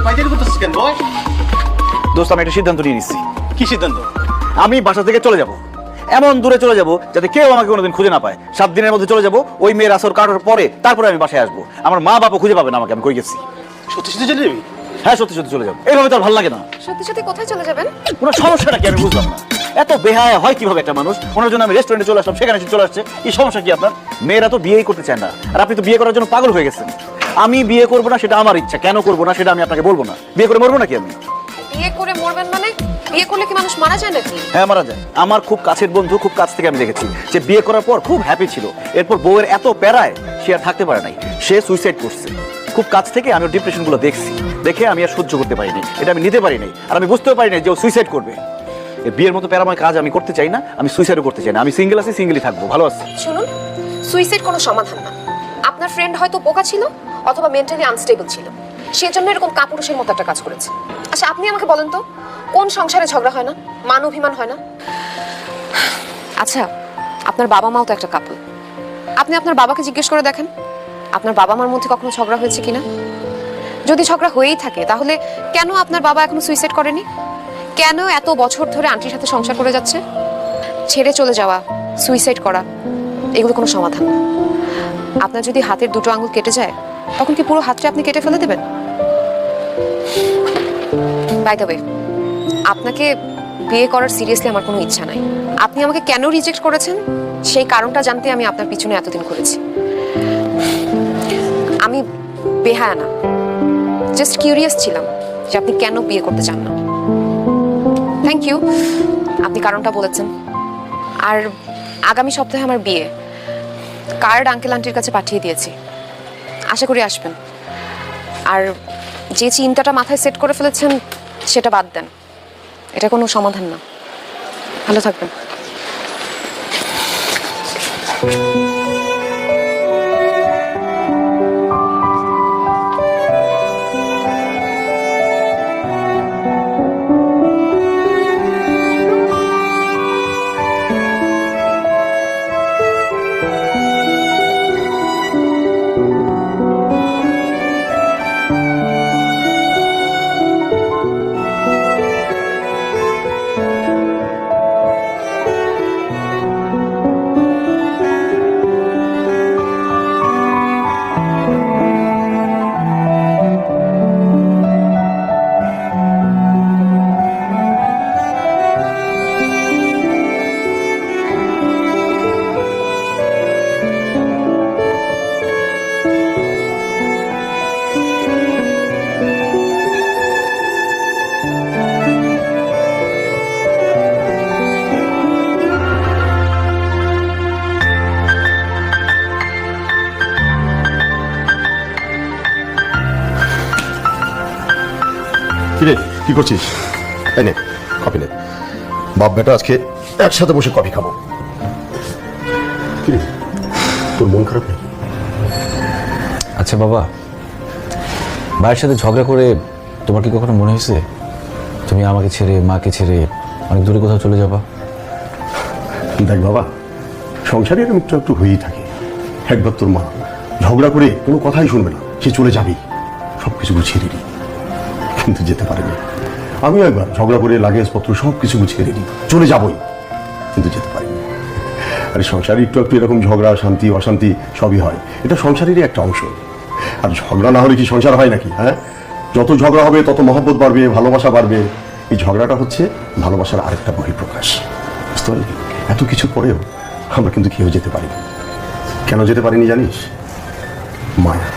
পাইচারি করতেছিস কেন বয়? দোস্ত আমি একটা সিদ্ধান্ত নিয়ে নিচ্ছি। কি সিদ্ধান্ত? আমি বাসা থেকে চলে যাব, এমন দূরে চলে যাব যাতে কেউ আমাকে কোনোদিন খুঁজে না পায়। 7 দিনের মধ্যে চলে যাব, ওই মেয়ের আসর কাটার পরে তারপরে আমি বাসায় আসবো। আমার মা বাবা খুঁজে পাবে না আমাকে, আমি কই গেছি। সত্যি সত্যি চলে যাবি? হ্যাঁ সত্যি সত্যি চলে যাবো, এইভাবে তো আর ভালো লাগে না। সত্যি সত্যি কোথায় চলে যাবেন? কোনো সমস্যাটা কি আমি বুঝলাম না। এত বেহায়া হয় কিভাবে একটা মানুষ? ওনার জন্য আমি রেস্টুরেন্টে চলে আসলাম, সেখানে এসে চলে আসছে। এই সমস্যা কি আপনার? মেয়েরা তো বিয়েই করতে চায় না, আর আপনি তো বিয়ে করার জন্য পাগল হয়ে গেছেন। আমি বিয়ে করবো না সেটা আমার ইচ্ছা, কেন করবো না সেটা আমি আপনাকে বলবো না। বিয়ে করে মরবো নাকি আমি? বিয়ে করে মরবেন মানে? বিয়ে করলে কি মানুষ মারা যায় নাকি? হ্যাঁ মারা যায়। আমার খুব কাছের বন্ধু, খুব কাছ থেকে আমি দেখেছি যে বিয়ে করার পর খুব হ্যাপি ছিল, এরপর বউয়ের এত প্যারায় সে আর থাকতে পারে নাই, সে সুইসাইড করছে। খুব কাছ থেকে আমি ডিপ্রেশন গুলো দেখছি, দেখে আমি আর সহ্য করতে পারিনি, এটা আমি নিতে পারিনি, আর আমি বুঝতেও পারি নাই যে ও সুইসাইড করবে। এই বিয়ের মতো প্যারাময় কাজ আমি করতে চাই না, আমি সুইসাইডও করতে চাই না। আমি সিঙ্গেল আছি, সিঙ্গেলই থাকবো, ভালো আছি। শুনুন, সুইসাইড কোনো সমাধান না। আপনার ফ্রেন্ড হয়তো বোকা ছিল অথবা মেন্টালি আনস্টেবল ছিল, সেজন্য এরকম কাপুরুষের মতো একটা কাজ করেছে। আচ্ছা আপনি আমাকে বলেন তো, কোন সংসারে ঝগড়া হয় না, মান অভিমান হয় না? আচ্ছা আপনার বাবা মাও তো একটা কাপল, আপনি আপনার বাবাকে জিজ্ঞেস করে দেখেন আপনার বাবা মার মধ্যে কখনো ঝগড়া হয়েছে কিনা। যদি ঝগড়া হয়েই থাকে তাহলে কেন আপনার বাবা এখনো সুইসাইড করেনি? কেন এত বছর ধরে আন্টির সাথে সংসার করে যাচ্ছে? ছেড়ে চলে যাওয়া, সুইসাইড করা, এগুলো কোনো সমাধান না। আপনার যদি হাতের দুটো আঙুল কেটে যায় তখন কি পুরো হাতটা আপনি কেটে ফেলে দেবেন? বাই দ্য ওয়ে, আপনাকে বিয়ে করার সিরিয়াসলি আমার কোনো ইচ্ছা নাই। আপনি আমাকে কেন রিজেক্ট করেছেন সেই কারণটা জানতে আমি আপনার পিছনে এতদিন করেছি। আমি বেহায়া না, জাস্ট কিউরিয়াস ছিলাম যে আপনি কেন বিয়ে করতে চান না। থ্যাংক ইউ, আপনি কারণটা বলেছেন। আর আগামী সপ্তাহে আমার বিয়ে, কার্ড আঙ্কেল আন্টির কাছে পাঠিয়ে দিয়েছি, আশা করি আসবেন। আর যে চিন্তাটা মাথায় সেট করে ফেলেছেন সেটা বাদ দেন, এটা কোনো সমাধান না। ভালো থাকবেন। কিরে কি করছিস? এই নে কফি নে, বাপ বেটা আজকে একসাথে বসে কফি খাবো। কিরে তোর মন খারাপ নেই? আচ্ছা বাবা, ভাইয়ের সাথে ঝগড়া করে তোমার কি কখনো মনে হয়েছে তুমি আমাকে ছেড়ে, মাকে ছেড়ে অনেক দূরে কোথাও চলে যাবা? দেখ বাবা, সংসারে এরকম একটু একটু হয়েই থাকে। একবার তোর মা ঝগড়া করে কোনো কথাই শুনবে না, সে চলে যাবেই, সব কিছু গুছিয়ে দিবি, কিন্তু যেতে পারেনি। আমিও একবার ঝগড়া করে লাগেজপত্র সব কিছু গুছিয়ে দিই, চলে যাবই, কিন্তু যেতে পারিনি। আর সংসারে একটু একটু এরকম ঝগড়া, শান্তি অশান্তি সবই হয়, এটা সংসারেরই একটা অংশ। আর ঝগড়া না হলে কি সংসার হয় নাকি? হ্যাঁ, যত ঝগড়া হবে তত মহব্বত বাড়বে, ভালোবাসা বাড়বে। এই ঝগড়াটা হচ্ছে ভালোবাসার আরেকটা বহিঃপ্রকাশ, বুঝতে পারলি? এত কিছু পরেও আমরা কিন্তু কেউ যেতে পারিনি। কেন যেতে পারিনি জানিস? মায়া,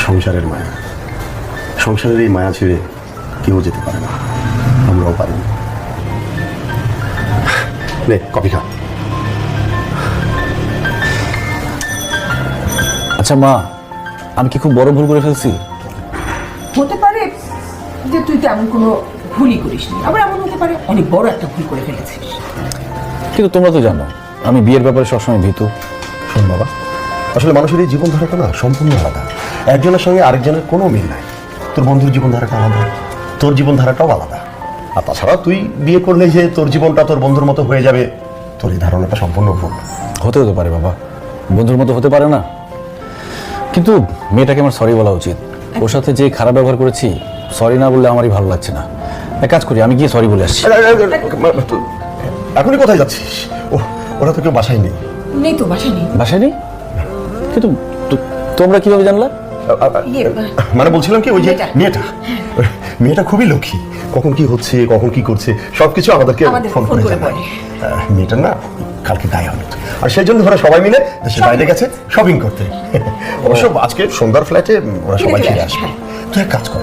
সংসারের মায়া। সংসারের এই মায়া ছেড়ে কেউ যেতে পারে না, আমরাও পারিনি। নে কফি খা। আচ্ছা মা, আমি কি খুব বড় ভুল করে ফেলছি? হতে পারে যে তুই তেমন কোনো ভুলই করিসনি, আবার এমন হতে পারে অনেক বড় একটা ভুল করে ফেলেছিস। কিন্তু তোমরা তো জানো আমি বিয়ের ব্যাপারে সবসময় ভীতু। শোন বাবা, আসলে মানুষের এই জীবনধারাটা না সম্পূর্ণ আলাদা, একজনের সঙ্গে আরেকজনের কোনো মিল নাই। তোর বন্ধুর জীবনধারাটা আলাদা, তোর জীবনধারাটাও আলাদা। আর তাছাড়া তুই বিয়ে করলে যে তোর জীবনটা তোর বন্ধুর মতো হয়ে যাবে, তোর এই ধারণাটা সম্পূর্ণ ভুল। হতে পারে বাবা, বন্ধুর মতো হতে পারে না, কিন্তু মেয়েটাকে আমার সরি বলা উচিত। ওর সাথে যে খারাপ ব্যবহার করেছি সরি না বললে আমারই ভালো লাগছে না। এক কাজ করি, আমি গিয়ে সরি বলে আসছি। এখনই কোথায় যাচ্ছিস? ওরা তো কেউ বাসায় নেই। নেই তো, বাসায় নেই। বাসায় নেই? কিন্তু তোমরা কিভাবে জানলা? ইয়ে, মানে বলছিলাম কি, ওই যে মেয়েটা। মেয়েটা খুবই লক্ষ্মী, কখন কি হচ্ছে কখন কি করছে সবকিছু আমাদেরকে ফোন করে জানায়। মেয়েটা না কালকে গায়ে হলুদ, আর সেই জন্য ধরো সবাই মিলে দেশের বাইরে গেছে শপিং করতে। অবশ্য আজকে সন্ধ্যার ফ্লাইটে ওরা সবাই ফিরে আসবে। তুই এক কাজ কর,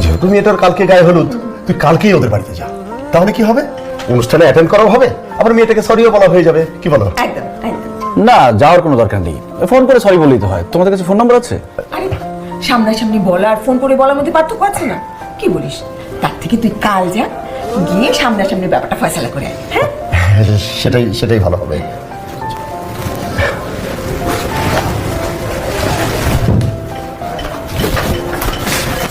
যেহেতু মেয়েটার কালকে গায়ে হলুদ, তুই কালকেই ওদের বাড়িতে যা। তাহলে কি হবে, অনুষ্ঠানে অ্যাটেন্ড করাও হবে, আবার মেয়েটাকে সরিও বলা হয়ে যাবে। কি বলো? একদম একদম। না, যাওয়ার কোনো দরকার নেই, ফোন করে সরি বললেই তো হয়। তোমাদের কাছে ফোন নাম্বার আছে? আরে সামনাসামনি বলা আর ফোন করে বলার মধ্যে পার্থক্য আছে না? কি বলিস? তার থেকে তুই কাল যা, গিয়ে সামনাসামনি ব্যাপারটা ফয়সালা করে আয়। হ্যাঁ, সেটাই ভালো হবে।